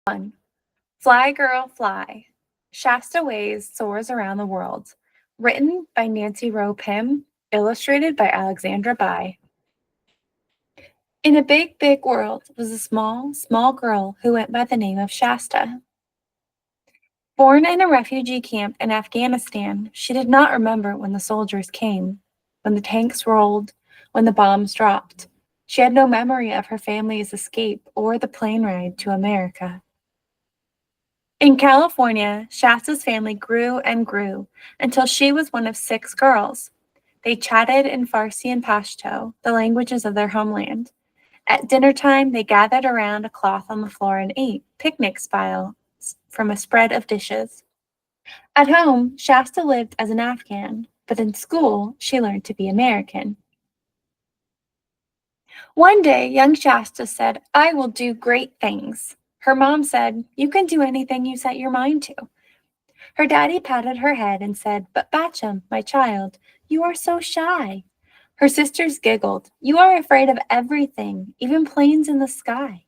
1. Fly Girl Fly. Shaesta Waiz Soars Around the World. Written by Nancy Rowe Pimm, illustrated by Alexandra Bye. In a big, big world was a small, small girl who went by the name of Shaesta. Born in a refugee camp in Afghanistan, she did not remember when the soldiers came, when the tanks rolled, when the bombs dropped. She had no memory of her family's escape or the plane ride to America. In California, Shasta's family grew and grew until she was one of 6 girls. They chatted in Farsi and Pashto, the languages of their homeland. At dinner time, they gathered around a cloth on the floor and ate, picnic style, from a spread of dishes. At home, Shasta lived as an Afghan, but in school, she learned to be American. One day, young Shasta said, "I will do great things." Her mom said, "You can do anything you set your mind to." Her daddy patted her head and said, "But Bacham, my child, you are so shy." Her sisters giggled, "You are afraid of everything, even planes in the sky."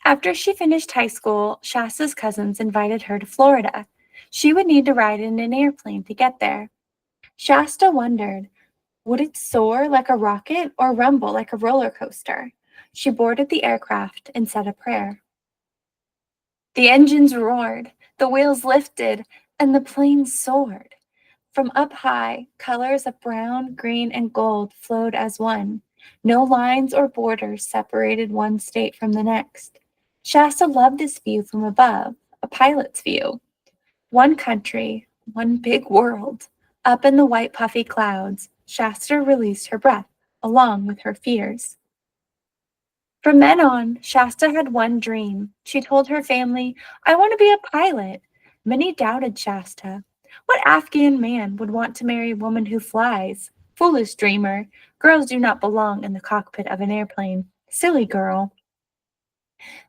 After she finished high school, Shasta's cousins invited her to Florida. She would need to ride in an airplane to get there. Shasta wondered, would it soar like a rocket or rumble like a roller coaster? She boarded the aircraft and said a prayer. The engines roared, the wheels lifted, and the plane soared. From up high, colors of brown, green, and gold flowed as one. No lines or borders separated one state from the next. Shasta loved this view from above, a pilot's view. One country, one big world. Up in the white puffy clouds, Shasta released her breath, along with her fears. From then on, Shasta had one dream. She told her family, "I want to be a pilot." Many doubted Shasta. What Afghan man would want to marry a woman who flies? Foolish dreamer. Girls do not belong in the cockpit of an airplane. Silly girl.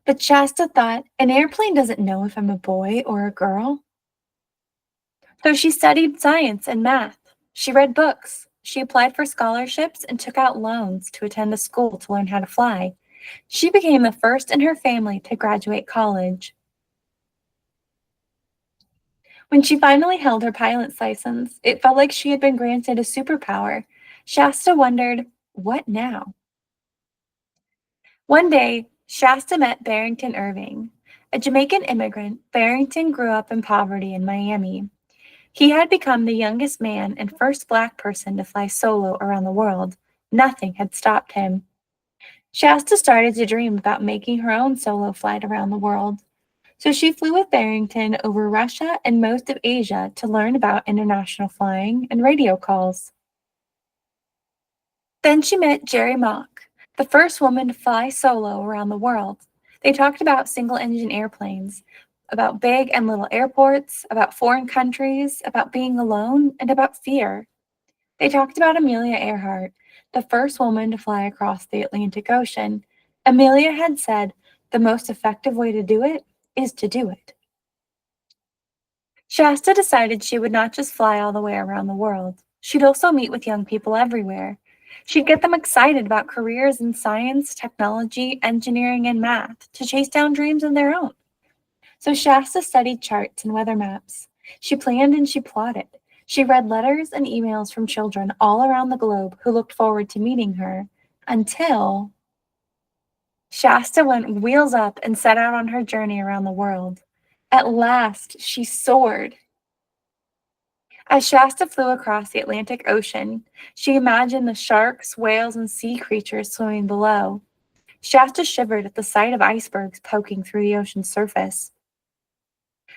But Shasta thought, an airplane doesn't know if I'm a boy or a girl. So she studied science and math. She read books. She applied for scholarships and took out loans to attend a school to learn how to fly. She became the first in her family to graduate college. When she finally held her pilot's license, it felt like she had been granted a superpower. Shasta wondered, what now? One day, Shasta met Barrington Irving. A Jamaican immigrant, Barrington grew up in poverty in Miami. He had become the youngest man and first Black person to fly solo around the world. Nothing had stopped him. Shasta started to dream about making her own solo flight around the world. So she flew with Barrington over Russia and most of Asia to learn about international flying and radio calls. Then she met Jerry Mock, the first woman to fly solo around the world. They talked about single-engine airplanes, about big and little airports, about foreign countries, about being alone, and about fear. They talked about Amelia Earhart, the first woman to fly across the Atlantic Ocean. Amelia had said, "The most effective way to do it is to do it." Shasta decided she would not just fly all the way around the world. She'd also meet with young people everywhere. She'd get them excited about careers in science, technology, engineering, and math to chase down dreams of their own. So Shasta studied charts and weather maps. She planned and she plotted. She read letters and emails from children all around the globe who looked forward to meeting her until Shasta went wheels up and set out on her journey around the world. At last, she soared. As Shasta flew across the Atlantic Ocean, she imagined the sharks, whales, and sea creatures swimming below. Shasta shivered at the sight of icebergs poking through the ocean's surface.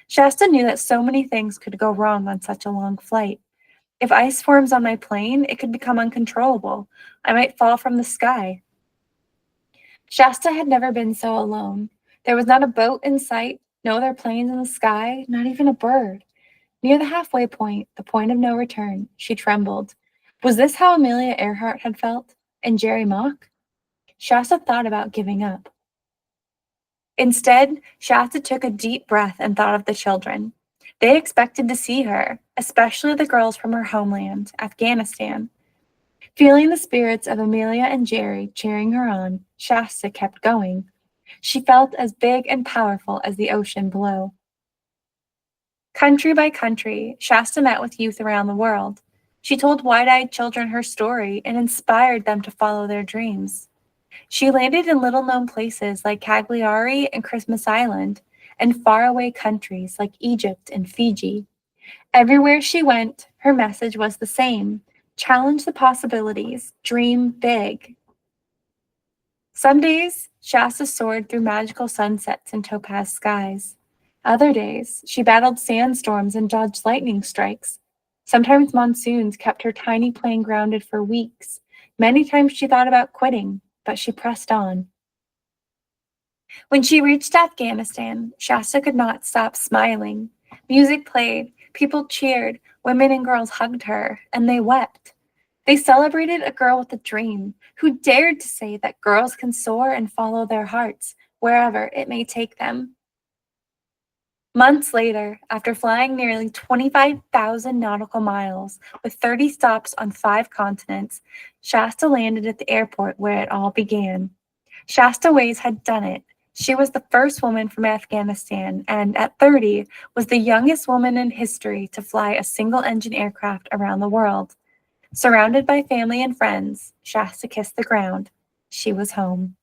Shasta knew that so many things could go wrong on such a long flight. If ice forms on my plane, it could become uncontrollable. I might fall from the sky. Shasta had never been so alone. There was not a boat in sight, no other planes in the sky, not even a bird. Near the halfway point, the point of no return, she trembled. Was this how Amelia Earhart had felt? And Jerry Mock? Shasta thought about giving up. Instead, Shasta took a deep breath and thought of the children. They expected to see her, especially the girls from her homeland, Afghanistan. Feeling the spirits of Amelia and Jerry cheering her on, Shasta kept going. She felt as big and powerful as the ocean below. Country by country, Shasta met with youth around the world. She told wide-eyed children her story and inspired them to follow their dreams. She landed in little-known places like Cagliari and Christmas Island, and faraway countries like Egypt and Fiji. Everywhere she went, her message was the same: challenge the possibilities, dream big. Some days, Shasta soared through magical sunsets and topaz skies. Other days, she battled sandstorms and dodged lightning strikes. Sometimes monsoons kept her tiny plane grounded for weeks. Many times she thought about quitting, but she pressed on. When she reached Afghanistan, Shasta could not stop smiling. Music played, people cheered, women and girls hugged her, and they wept. They celebrated a girl with a dream who dared to say that girls can soar and follow their hearts, wherever it may take them. Months later, after flying nearly 25,000 nautical miles with 30 stops on 5 continents, Shasta landed at the airport where it all began. Shaesta Waiz had done it. She was the first woman from Afghanistan and, at 30, was the youngest woman in history to fly a single-engine aircraft around the world. Surrounded by family and friends, Shasta kissed the ground. She was home.